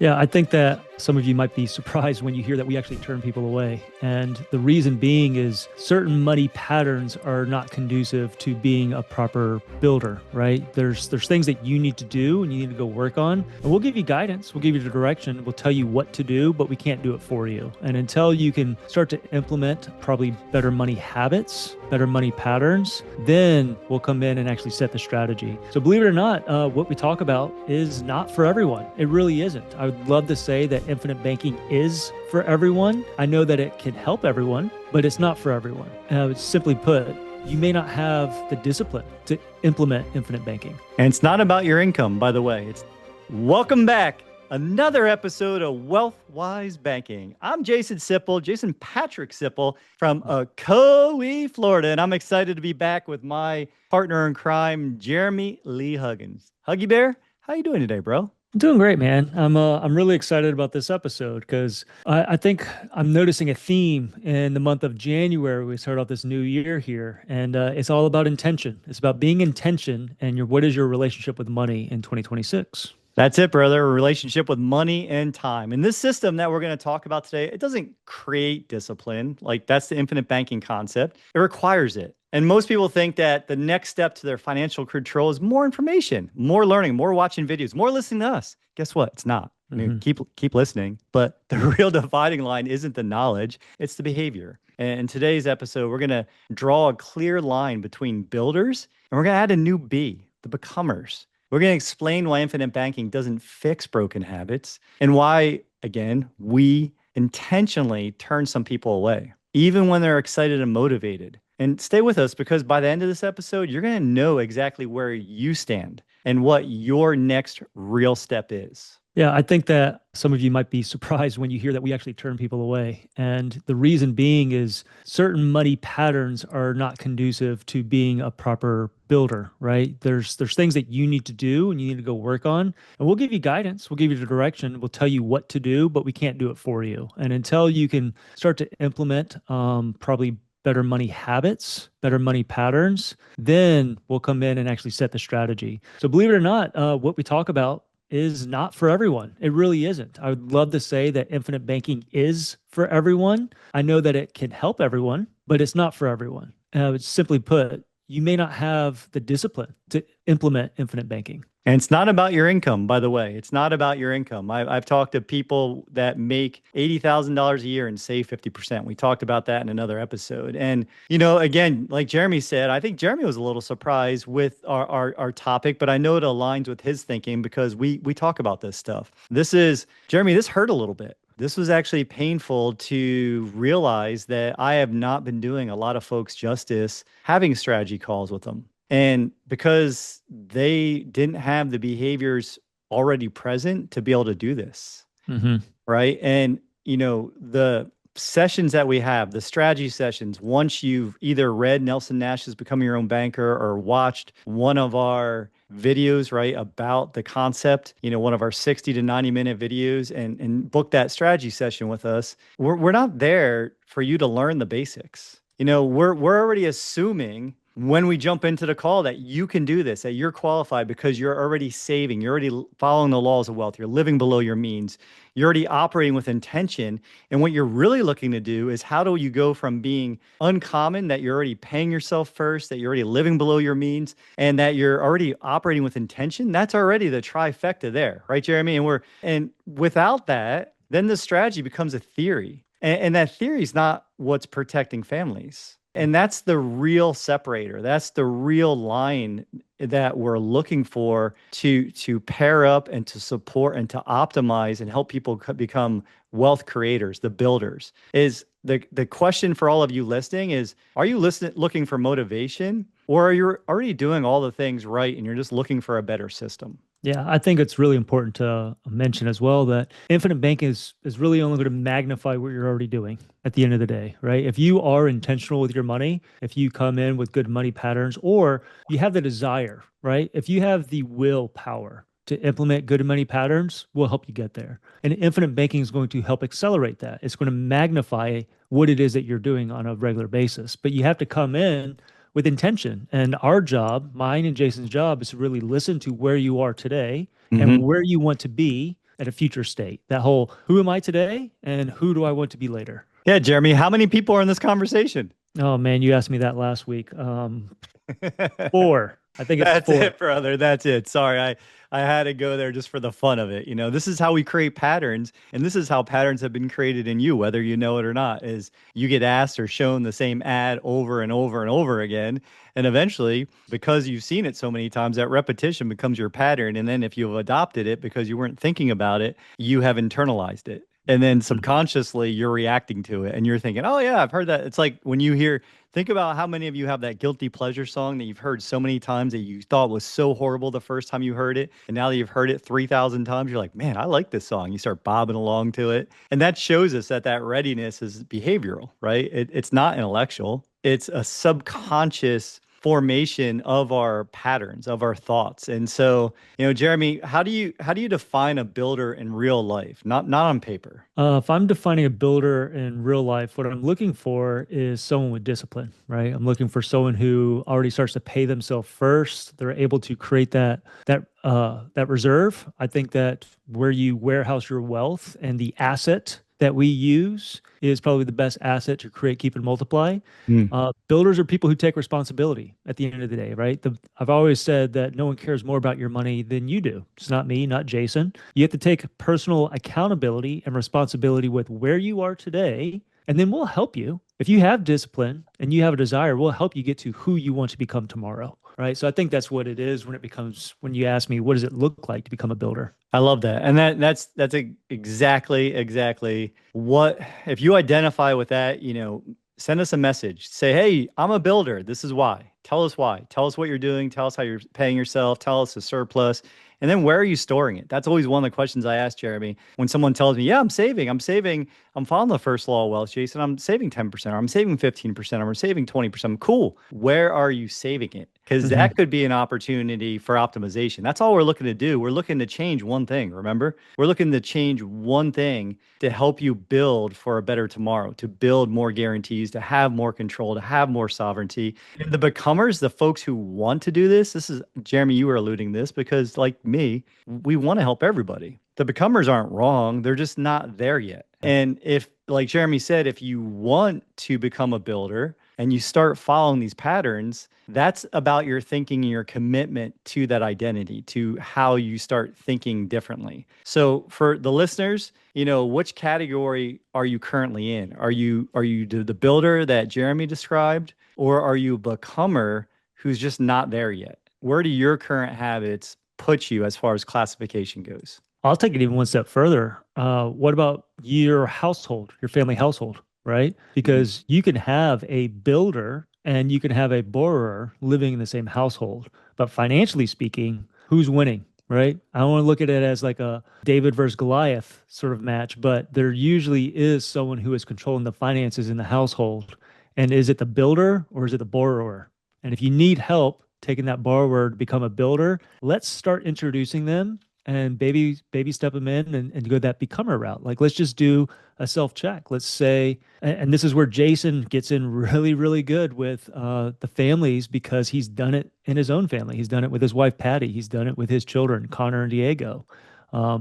Yeah, I think that some of you might be surprised when you hear that we actually turn people away. And the reason being is certain money patterns are not conducive to being a proper builder, right? There's things that you need to do and you need to go work on. And we'll give you guidance, we'll give you the direction, we'll tell you what to do, but we can't do it for you. And until you can start to implement probably better money habits, better money patterns, then we'll come in and actually set the strategy. So believe it or not, what we talk about is not for everyone. It really isn't. I would love to say that infinite banking is for everyone. I know that it can help everyone, but it's not for everyone. Simply put, you may not have the discipline to implement infinite banking. And it's not about your income, by the way. It's welcome back. Another episode of WealthWise Banking. I'm Jason Patrick Sipple from Ocoee, Florida, and I'm excited to be back with my partner in crime, Jeremy Lee Huggins. Huggy Bear, how you doing today, bro? I'm doing great, man. I'm really excited about this episode because I think I'm noticing a theme in the month of January. We start off this new year here, and it's all about intention. It's about being intention and what is your relationship with money in 2026. That's it, brother. A relationship with money and time. And this system that we're going to talk about today, it doesn't create discipline. Like that's the infinite banking concept. It requires it. And most people think that the next step to their financial control is more information, more learning, more watching videos, more listening to us. Guess what? It's not. I mean, keep listening. But the real dividing line isn't the knowledge, it's the behavior. And in today's episode, we're going to draw a clear line between builders and we're going to add a new B, the becomers. We're going to explain why infinite banking doesn't fix broken habits and why, again, we intentionally turn some people away, even when they're excited and motivated. And stay with us because by the end of this episode, you're going to know exactly where you stand and what your next real step is. Yeah, I think that some of you might be surprised when you hear that we actually turn people away. And the reason being is certain money patterns are not conducive to being a proper builder, right? There's things that you need to do and you need to go work on. And we'll give you guidance, we'll give you the direction, we'll tell you what to do, but we can't do it for you. And until you can start to implement probably better money habits, better money patterns, then we'll come in and actually set the strategy. So believe it or not, what we talk about is not for everyone. It really isn't. I would love to say that infinite banking is for everyone. I know that it can help everyone, but it's not for everyone. Simply put, you may not have the discipline to implement infinite banking. And it's not about your income, by the way. It's not about your income. I've talked to people that make $80,000 a year and save 50%. We talked about that in another episode. And, again, like Jeremy said, I think Jeremy was a little surprised with our topic, but I know it aligns with his thinking because we talk about this stuff. Jeremy, this hurt a little bit. This was actually painful to realize that I have not been doing a lot of folks justice having strategy calls with them. And because they didn't have the behaviors already present to be able to do this. Right. And, the sessions that we have, the strategy sessions, once you've either read Nelson Nash's Becoming Your Own Banker or watched one of our videos, right, about the concept, one of our 60 to 90 minute videos and book that strategy session with us, we're not there for you to learn the basics. We're already assuming when we jump into the call that you can do this, that you're qualified because you're already saving, you're already following the laws of wealth, you're living below your means, you're already operating with intention. And what you're really looking to do is how do you go from being uncommon, that you're already paying yourself first, that you're already living below your means, and that you're already operating with intention? That's already the trifecta there, right, Jeremy? And without that, then the strategy becomes a theory. And that theory is not what's protecting families. And that's the real separator. That's the real line that we're looking for to pair up and to support and to optimize and help people become wealth creators, the builders. Is the question for all of you listening is, are you looking for motivation, or are you already doing all the things right and you're just looking for a better system? Yeah, I think it's really important to mention as well that infinite banking is really only going to magnify what you're already doing at the end of the day, right? If you are intentional with your money, if you come in with good money patterns, or you have the desire, right? If you have the willpower to implement good money patterns, we'll help you get there. And infinite banking is going to help accelerate that. It's going to magnify what it is that you're doing on a regular basis. But you have to come in with intention. And our job, mine and Jason's job, is to really listen to where you are today and where you want to be at a future state. That whole who am I today and who do I want to be later? Yeah, Jeremy, how many people are in this conversation? Oh man, you asked me that last week. Four. I think it's That's four. it, brother. That's it. Sorry, I had to go there just for the fun of it. You know, this is how we create patterns, and this is how patterns have been created in you, whether you know it or not, is you get asked or shown the same ad over and over and over again. And eventually, because you've seen it so many times, that repetition becomes your pattern. And then if you've adopted it because you weren't thinking about it, you have internalized it. And then subconsciously, you're reacting to it and you're thinking, oh, yeah, I've heard that. It's like when you hear, think about how many of you have that guilty pleasure song that you've heard so many times that you thought was so horrible the first time you heard it. And now that you've heard it 3,000 times, you're like, man, I like this song. You start bobbing along to it. And that shows us that that readiness is behavioral, right? It's not intellectual, it's a subconscious formation of our patterns, of our thoughts. And so, Jeremy, how do you define a builder in real life, not on paper? If I'm defining a builder in real life, what I'm looking for is someone with discipline, right? I'm looking for someone who already starts to pay themselves first. They're able to create that reserve. I think that where you warehouse your wealth and the asset that we use is probably the best asset to create, keep, and multiply. Mm. Builders are people who take responsibility at the end of the day, right? I've always said that no one cares more about your money than you do. It's not me, not Jason. You have to take personal accountability and responsibility with where you are today, and then we'll help you. If you have discipline and you have a desire, we'll help you get to who you want to become tomorrow, right? So I think that's what it is when you ask me, what does it look like to become a builder? I love that. And exactly what if you identify with that, send us a message. Say, "Hey, I'm a builder. This is why." Tell us why. Tell us what you're doing. Tell us how you're paying yourself. Tell us the surplus. And then where are you storing it? That's always one of the questions I ask Jeremy. When someone tells me, "Yeah, I'm saving, I'm following the first law of wealth, Jason. I'm saving 10%, or I'm saving 15%, or I'm saving 20%." Cool. Where are you saving it? Because Mhm. that could be an opportunity for optimization. That's all we're looking to do. We're looking to change one thing, remember? We're looking to change one thing to help you build for a better tomorrow, to build more guarantees, to have more control, to have more sovereignty. And the becomers, the folks who want to do this is, Jeremy, you were alluding this because, like me, we want to help everybody. The becomers aren't wrong. They're just not there yet. And if, like Jeremy said, if you want to become a builder and you start following these patterns, that's about your thinking and your commitment to that identity, to how you start thinking differently. So for the listeners, which category are you currently in? Are you the builder that Jeremy described, or are you a becomer who's just not there yet? Where do your current habits put you as far as classification goes? I'll take it even one step further. What about your household, your family household, right? Mhm. Because you can have a builder and you can have a borrower living in the same household, but financially speaking, who's winning, right? I don't want to look at it as like a David versus Goliath sort of match, but there usually is someone who is controlling the finances in the household. And is it the builder or is it the borrower? And if you need help taking that borrower to become a builder, let's start introducing them and baby step them in and go that becomer route. Like let's just do a self check. Let's say, and this is where Jason gets in really, really good with the families because he's done it in his own family. He's done it with his wife, Patty. He's done it with his children, Connor and Diego,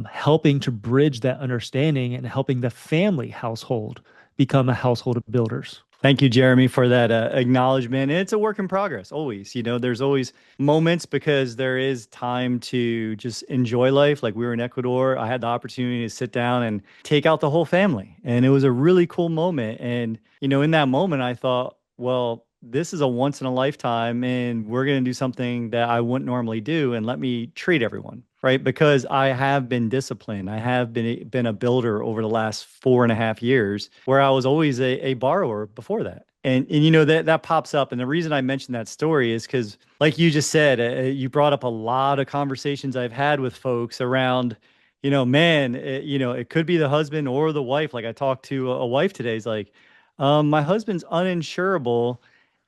helping to bridge that understanding and helping the family household become a household of builders. Thank you, Jeremy, for that acknowledgement. And it's a work in progress, always. There's always moments because there is time to just enjoy life. Like we were in Ecuador, I had the opportunity to sit down and take out the whole family. And it was a really cool moment. And, in that moment, I thought, well, this is a once in a lifetime, and we're going to do something that I wouldn't normally do. And let me treat everyone. Right. Because I have been disciplined. I have been a builder over the last 4.5 years, where I was always a borrower before that. And that pops up. And the reason I mentioned that story is because, like you just said, you brought up a lot of conversations I've had with folks around, man, it could be the husband or the wife. Like I talked to a wife today. He's like, my husband's uninsurable,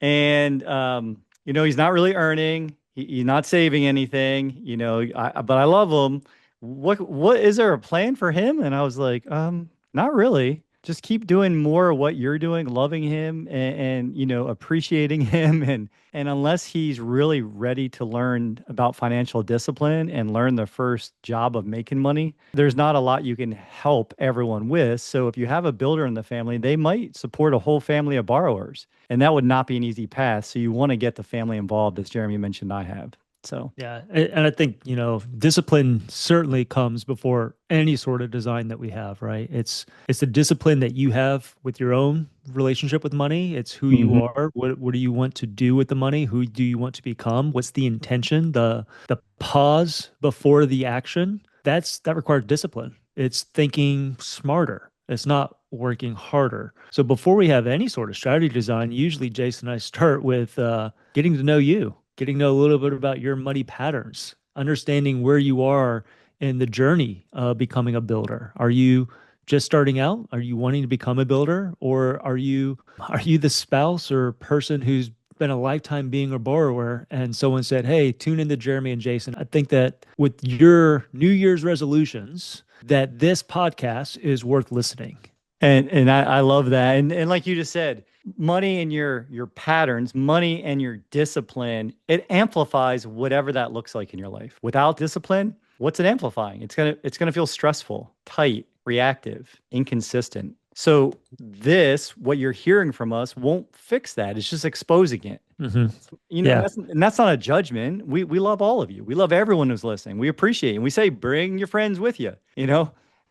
and he's not really earning. He's not saving anything, but I love him. What is there a plan for him? And I was like, not really. just keep doing more of what you're doing, loving him appreciating him. And unless he's really ready to learn about financial discipline and learn the first job of making money, there's not a lot you can help everyone with. So if you have a builder in the family, they might support a whole family of borrowers. And that would not be an easy path. So you want to get the family involved, as Jeremy mentioned, I have. So Yeah, and I think, discipline certainly comes before any sort of design that we have, right? It's the discipline that you have with your own relationship with money. It's who you mhm. are. What do you want to do with the money? Who do you want to become? What's the intention? The pause before the action. That requires discipline. It's thinking smarter. It's not working harder. So before we have any sort of strategy design, usually Jason and I start with getting to know you, getting to know a little bit about your money patterns, understanding where you are in the journey of becoming a builder. Are you just starting out? Are you wanting to become a builder, or are you the spouse or person who's been a lifetime being a borrower and someone said, "Hey, tune into Jeremy and Jason. I think that with your New Year's resolutions, that this podcast is worth listening." And I love that. And like you just said, money and your patterns, money and your discipline, it amplifies whatever that looks like in your life. Without discipline, what's it amplifying? It's gonna feel stressful, tight, reactive, inconsistent. So this, what you're hearing from us, won't fix that. It's just exposing it. Hmm. And Yeah. that's not a judgment. We love all of you. We love everyone who's listening. We appreciate it. And we say bring your friends with you.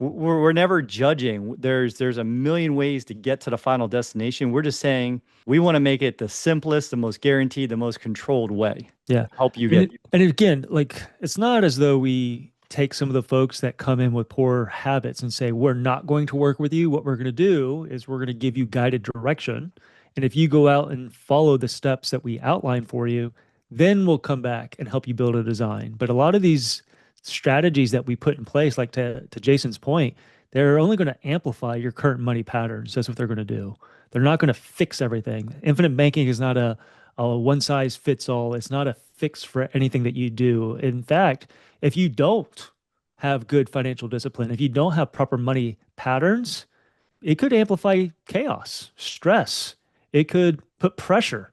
We're never judging. There's a million ways to get to the final destination. We're just saying we want to make it the simplest, the most guaranteed, the most controlled way Yeah. to help you And get. and again, like it's not as though we take some of the folks that come in with poor habits and say, we're not going to work with you. What we're going to do is we're going to give you guided direction. And if you go out and follow the steps that we outline for you, then we'll come back and help you build a design. But a lot of these strategies that we put in place, like to Jason's point, they're only going to amplify your current money patterns. That's what they're going to do. They're not going to fix everything. Infinite banking is not a one size fits all. It's not a fix for anything that you do. In fact, if you don't have good financial discipline, if you don't have proper money patterns, it could amplify chaos, stress. It could put pressure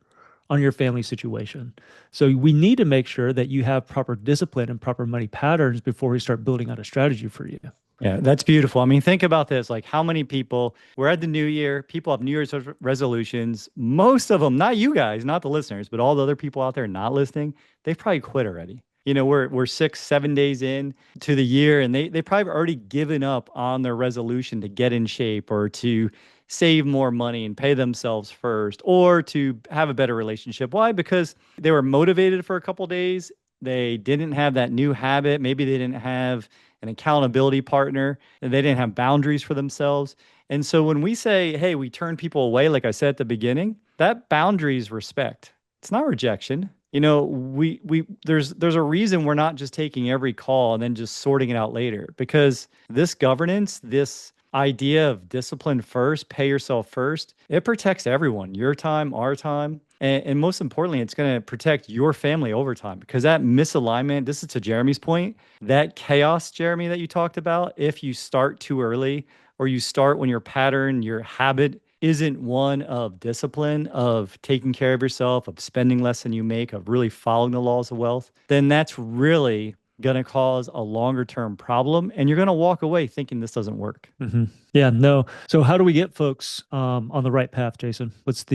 on your family situation. So we need to make sure that you have proper discipline and proper money patterns before we start building out a strategy for you. Yeah, that's beautiful. I mean, think about this. Like, how many people, we're at the new year, people have New Year's resolutions. Most of them, not you guys, not the listeners, but all the other people out there not listening, they've probably quit already. We're 6, 7 days in to the year, and they probably already given up on their resolution to get in shape or to save more money and pay themselves first or to have a better relationship. Why? Because they were motivated for a couple days. They didn't have that new habit. Maybe they didn't have an accountability partner, and they didn't have boundaries for themselves. And so when we say, hey, we turn people away, like I said at the beginning, that boundary is respect. It's not rejection. There's a reason we're not just taking every call and then just sorting it out later, because this governance, this idea of discipline first, pay yourself first, it protects everyone, your time, our time. And most importantly, it's going to protect your family over time, because that misalignment, this is to Jeremy's point, that chaos, Jeremy, that you talked about, if you start too early or you start when your pattern, your habit isn't one of discipline, of taking care of yourself, of spending less than you make, of really following the laws of wealth, then that's really going to cause a longer term problem. And you're going to walk away thinking this doesn't work. Hmm. Yeah, no. So how do we get folks on the right path, Jason? What's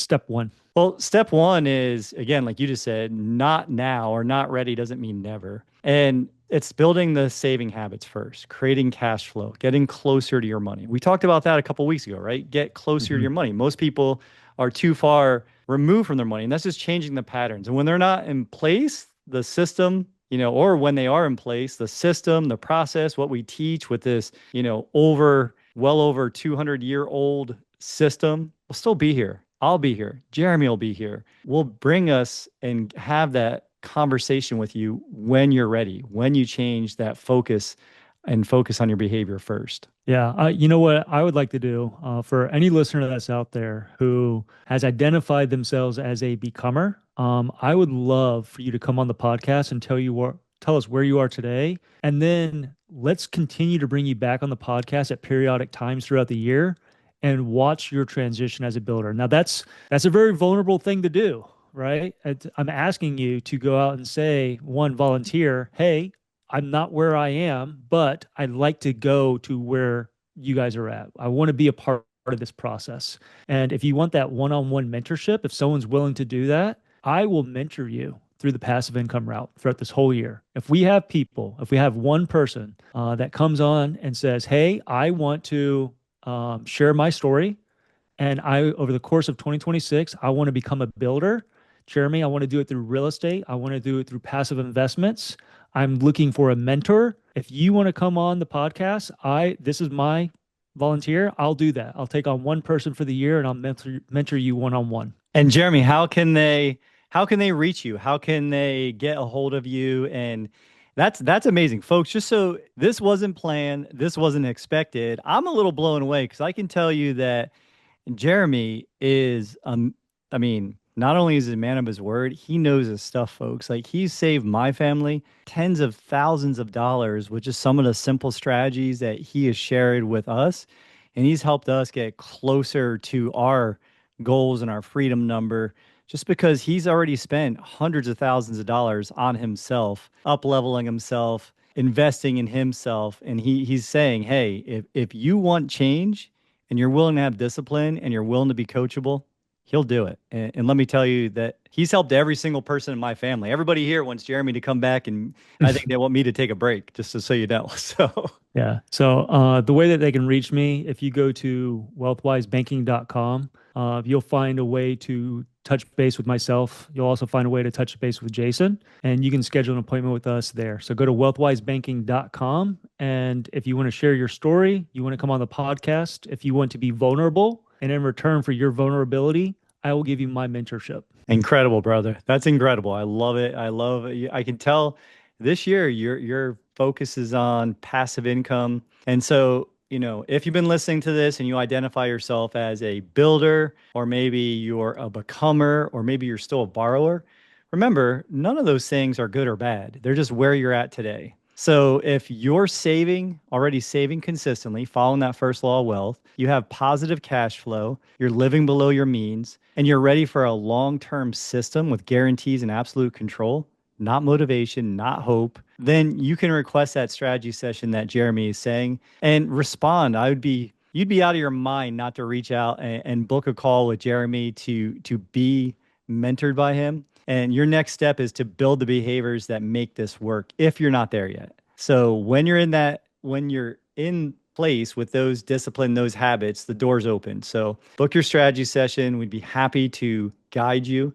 step one? Well, step one is, again, like you just said, not now or not ready doesn't mean never. And it's building the saving habits first, creating cash flow, getting closer to your money. We talked about that a couple weeks ago, right? Get closer to Hmm. your money. Most people are too far removed from their money, and that's just changing the patterns. And when they're not in place, the system, or when they are in place, the system, the process, what we teach with this, well over 200-year-old system will still be here. I'll be here. Jeremy will be here. We'll bring us and have that conversation with you when you're ready, when you change that focus and focus on your behavior first. Yeah, you know what I would like to do for any listener that's out there who has identified themselves as a becomer. I would love for you to come on the podcast and tell us where you are today, and then let's continue to bring you back on the podcast at periodic times throughout the year and watch your transition as a builder. Now that's a very vulnerable thing to do, right? I'm asking you to go out and say, one, volunteer, hey, I'm not where I am, but I'd like to go to where you guys are at. I want to be a part of this process. And if you want that one-on-one mentorship, if someone's willing to do that, I will mentor you through the passive income route throughout this whole year. If we have people, if we have one person that comes on and says, hey, I want to share my story, and over the course of 2026, I want to become a builder. Jeremy, I want to do it through real estate. I want to do it through passive investments. I'm looking for a mentor. If you want to come on the podcast, this is my volunteer. I'll do that. I'll take on one person for the year and I'll mentor you one on one. And Jeremy, how can they reach you? How can they get a hold of you? And that's amazing, folks. Just so this wasn't planned, this wasn't expected. I'm a little blown away because I can tell you that Jeremy is, I mean, not only is he a man of his word, he knows his stuff, folks. Like he's saved my family tens of thousands of dollars with just some of the simple strategies that he has shared with us. And he's helped us get closer to our goals and our freedom number just because he's already spent hundreds of thousands of dollars on himself, up leveling himself, investing in himself. And he's saying, hey, if you want change, and you're willing to have discipline and you're willing to be coachable, he'll do it. And let me tell you that he's helped every single person in my family. Everybody here wants Jeremy to come back, and I think they want me to take a break, just so you know. So, Yeah. So the way that they can reach me, if you go to wealthwisebanking.com, you'll find a way to touch base with myself. You'll also find a way to touch base with Jason, and you can schedule an appointment with us there. So go to wealthwisebanking.com. And if you want to share your story, you want to come on the podcast, if you want to be vulnerable, and in return for your vulnerability, I will give you my mentorship. incredible, brother. That's incredible. I love it. I love it. I can tell this year your focus is on passive income. And so, if you've been listening to this and you identify yourself as a builder, or maybe you're a becomer, or maybe you're still a borrower, remember, none of those things are good or bad. They're just where you're at today. So if you're already saving consistently, following that first law of wealth, you have positive cash flow, you're living below your means, and you're ready for a long-term system with guarantees and absolute control, not motivation, not hope, then you can request that strategy session that Jeremy is saying and respond. You'd be out of your mind not to reach out and book a call with Jeremy to be mentored by him. And your next step is to build the behaviors that make this work if you're not there yet. So when you're in place with those discipline, those habits, the door's open. So book your strategy session. We'd be happy to guide you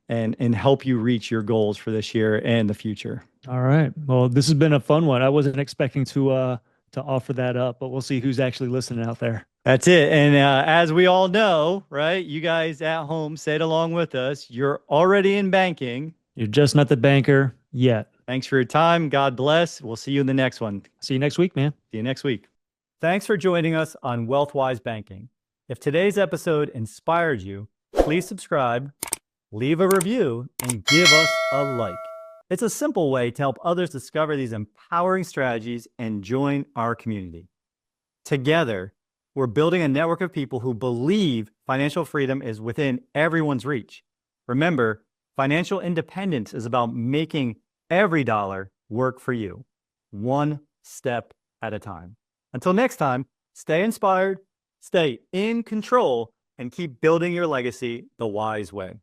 and help you reach your goals for this year and the future. All right. Well, this has been a fun one. I wasn't expecting to offer that up, but we'll see who's actually listening out there. That's it. And as we all know, right, you guys at home, say it along with us. You're already in banking. You're just not the banker yet. Thanks for your time. God bless. We'll see you in the next one. See you next week, man. See you next week. Thanks for joining us on WealthWise Banking. If today's episode inspired you, please subscribe, leave a review, and give us a like. It's a simple way to help others discover these empowering strategies and join our community. Together, we're building a network of people who believe financial freedom is within everyone's reach. Remember, financial independence is about making every dollar work for you, one step at a time. Until next time, stay inspired, stay in control, and keep building your legacy the wise way.